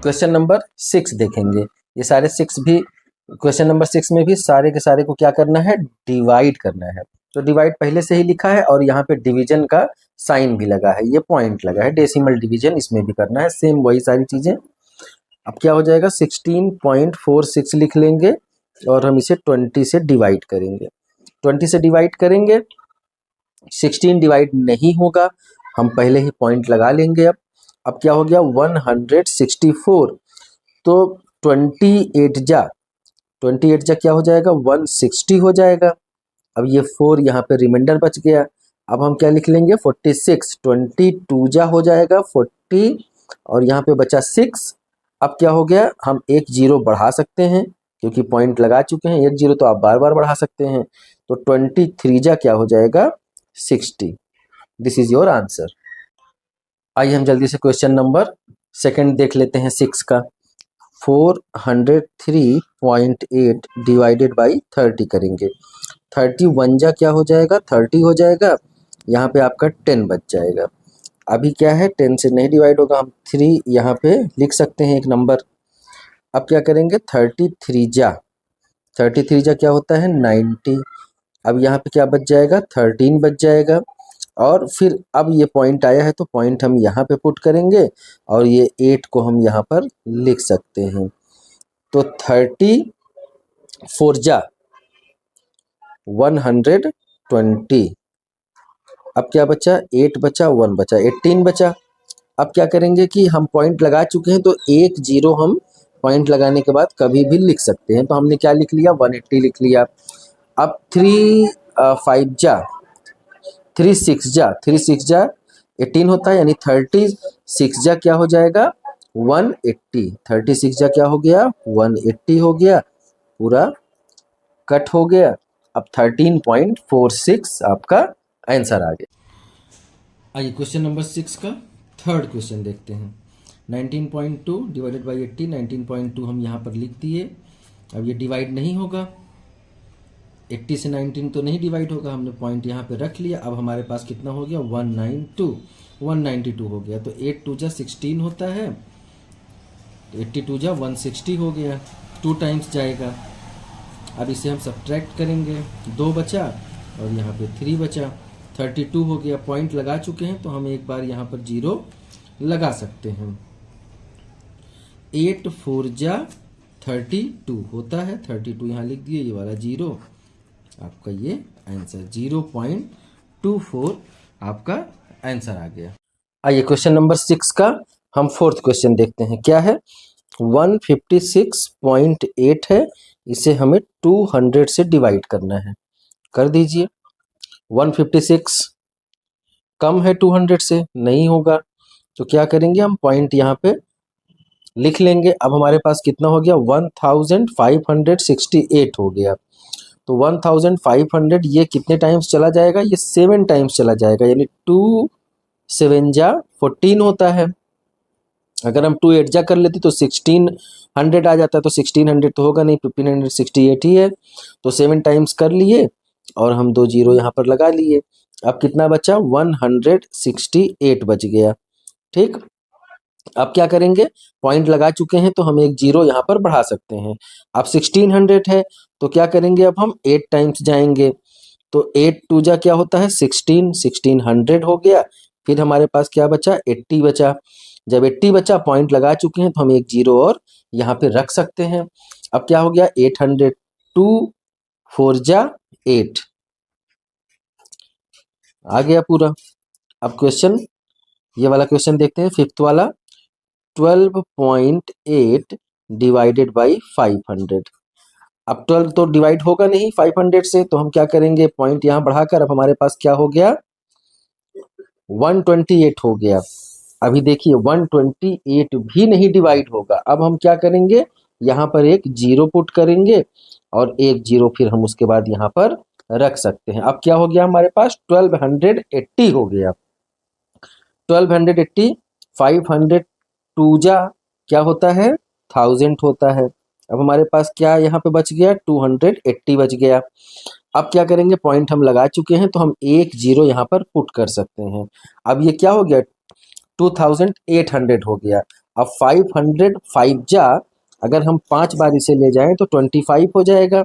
Question number 6 देखेंगे। ये सारे 6 भी, क्वेश्चन नंबर 6 में भी सारे के सारे को क्या करना है, डिवाइड करना है। तो डिवाइड पहले से ही लिखा है और यहाँ पे डिवीजन का साइन भी लगा है, ये पॉइंट लगा है, डेसिमल डिवीजन इसमें भी करना है, सेम वही सारी चीजें। अब क्या हो जाएगा, 16.46 लिख लेंगे और हम इसे 20 से डिवाइड करेंगे। 20 से डिवाइड करेंगे, 16 डिवाइड नहीं होगा, हम पहले ही पॉइंट लगा लेंगे। अब क्या हो गया, 164। तो 28 जा क्या हो जाएगा, 160 हो जाएगा। अब ये 4 यहाँ पे रिमाइंडर बच गया। अब हम क्या लिख लेंगे, 46। 22 जा हो जाएगा 40 और यहाँ पे बचा 6। अब क्या हो गया, हम एक जीरो बढ़ा सकते हैं क्योंकि पॉइंट लगा चुके हैं, एक जीरो तो आप बार बार बढ़ा सकते हैं। तो 23 जा क्या हो जाएगा, 60। This is your answer. आइए हम जल्दी से क्वेश्चन नंबर 2 देख लेते हैं 6 का। 403.8 डिवाइडेड बाई 30 करेंगे। 31 जा क्या हो जाएगा, 30 हो जाएगा। यहाँ पे आपका 10 बच जाएगा। अभी क्या है, 10 से नहीं डिवाइड होगा, हम 3 यहाँ पे लिख सकते हैं एक नंबर। अब क्या करेंगे, 33 जा क्या होता है, 90। अब यहाँ पे क्या बच जाएगा, 13 बच जाएगा। और फिर अब ये पॉइंट आया है तो पॉइंट हम यहाँ पे पुट करेंगे और ये 8 को हम यहाँ पर लिख सकते हैं। तो 34 जा 120। अब क्या बचा, 8 बचा, 1 बचा, 18 बचा। अब क्या करेंगे कि हम पॉइंट लगा चुके हैं तो एक जीरो हम पॉइंट लगाने के बाद कभी भी लिख सकते हैं। तो हमने क्या लिख लिया, 180 लिख लिया। अब 3 6 जा 18 होता है, यानी 36 जा क्या हो जाएगा, 180। 36 जा क्या हो गया, 180 हो गया, पूरा कट हो गया। अब 13.46 आपका आंसर आ गया। आइए क्वेश्चन नंबर 6 का थर्ड क्वेश्चन देखते हैं। 19.2 डिवाइडेड बाई 80, 19.2 हम यहाँ पर लिख दिए। अब ये डिवाइड नहीं होगा, 80 से 19 तो नहीं डिवाइड होगा, हमने पॉइंट यहाँ पे रख लिया। अब हमारे पास कितना हो गया, 192 हो गया। तो 8 2 जा 16 होता है, 82 जा 160 हो गया, 2 टाइम्स जाएगा। अब इसे हम सब्ट्रैक्ट करेंगे, 2 बचा और यहाँ पे 3 बचा, 32 हो गया। पॉइंट लगा चुके हैं तो हम एक बार यहाँ पर जीरो लगा सकते हैं। 8 4 जा 32 होता है, 32 यहाँ लिख दिए, ये वाला जीरो, आपका ये आंसर 0.24 आपका आंसर आ गया। आइए क्वेश्चन नंबर 6 का हम फोर्थ क्वेश्चन देखते हैं। क्या है, 156.8 है, इसे हमें 200 से डिवाइड करना है। कर दीजिए। 156 कम है 200 से, नहीं होगा तो क्या करेंगे, हम पॉइंट यहाँ पे लिख लेंगे। अब हमारे पास कितना हो गया, 1568 हो गया। तो 1500 ये कितने टाइम्स चला जाएगा, ये 7 टाइम्स चला जाएगा, यानी 2 7 जा 14 होता है। अगर हम 2 8 जा कर लेते तो 1600 आ जाता है। तो 1600 तो होगा नहीं, 1568 ही है। तो 7 टाइम्स कर लिए और हम 2 जीरो यहाँ पर लगा लिए। अब कितना बचा, 168 बच गया। ठीक, अब क्या करेंगे, पॉइंट लगा चुके हैं तो हम एक जीरो यहाँ पर बढ़ा सकते हैं। अब 1600 है तो क्या करेंगे, अब हम 8 टाइम्स जाएंगे। तो 8 2 जा क्या होता है, 1600 हो गया। फिर हमारे पास क्या बचा, 80 बचा। जब 80 बचा, पॉइंट लगा चुके हैं तो हम एक जीरो और यहाँ पे रख सकते हैं। अब क्या हो गया, 800, 2 4 जा 8 आ गया पूरा। अब क्वेश्चन, ये वाला क्वेश्चन देखते हैं, फिफ्थ वाला। 12.8 डिवाइडेड बाई 500। अब 12 तो डिवाइड होगा नहीं 500 से, तो हम क्या करेंगे, पॉइंट यहाँ बढ़ाकर अब हमारे पास क्या हो गया, 128 हो गया। अभी देखिए 128 भी नहीं डिवाइड होगा। अब हम क्या करेंगे, यहाँ पर एक जीरो पुट करेंगे और एक जीरो फिर हम उसके बाद यहाँ पर रख सकते हैं। अब क्या हो गया, हमारे पास 1280 हो गया। 1280, 502 जा क्या होता है, 1000 होता है। अब हमारे पास क्या यहाँ पे बच गया, 280 बच गया। अब क्या करेंगे, पॉइंट हम लगा चुके हैं तो हम एक जीरो यहाँ पर पुट कर सकते हैं। अब ये क्या हो गया, 2800 हो गया। अब 500 5 जा अगर हम 5 बार इसे ले जाएं तो 25 हो जाएगा।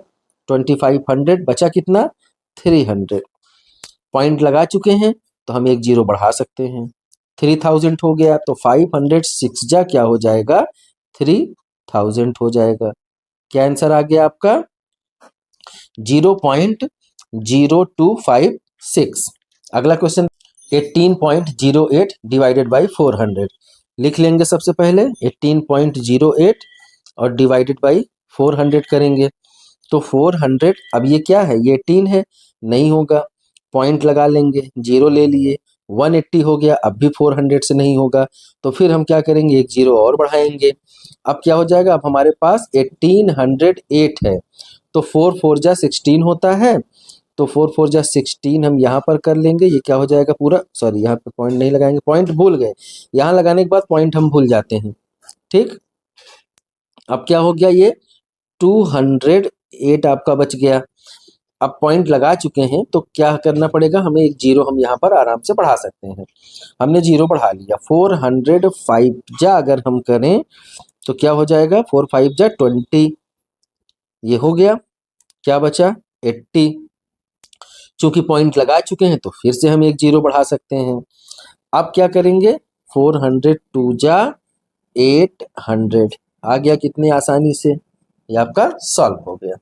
2500 बचा कितना 300। पॉइंट लगा चुके हैं तो हम एक जीरो बढ़ा सकते हैं। 3000 हो गया तो 500 6 जा क्या हो जाएगा 3000 हो जाएगा। क्या आंसर आ गया आपका 0.0256। अगला क्वेश्चन 18.08 डिवाइडेड बाई 400 लिख लेंगे। सबसे पहले 18.08 और डिवाइडेड बाई 400 करेंगे तो 400 अब ये क्या है ये 18 है नहीं होगा, पॉइंट लगा लेंगे, जीरो ले लिए, 180 हो गया, अब भी 400 से नहीं होगा तो फिर हम क्या करेंगे एक जीरो और बढ़ाएंगे। अब क्या हो जाएगा अब हमारे पास 1808 है तो 4 4 जा 16 होता है तो 4 4 जा 16 हम यहाँ पर कर लेंगे। ये क्या हो जाएगा पूरा, सॉरी यहाँ पे पॉइंट नहीं लगाएंगे, पॉइंट भूल गए, यहाँ लगाने के बाद पॉइंट हम भूल जाते हैं। ठीक, अब क्या हो गया ये 208 आपका बच गया। अब पॉइंट लगा चुके हैं तो क्या करना पड़ेगा हमें एक जीरो हम यहाँ पर आराम से बढ़ा सकते हैं। हमने जीरो बढ़ा लिया 405 जा अगर हम करें तो क्या हो जाएगा 4 5 जा 20 ये हो गया। क्या बचा 80। चूंकि पॉइंट लगा चुके हैं तो फिर से हम एक जीरो बढ़ा सकते हैं। अब क्या करेंगे 402 जा 800 आ गया कितनी आसानी से, ये आपका सॉल्व हो गया।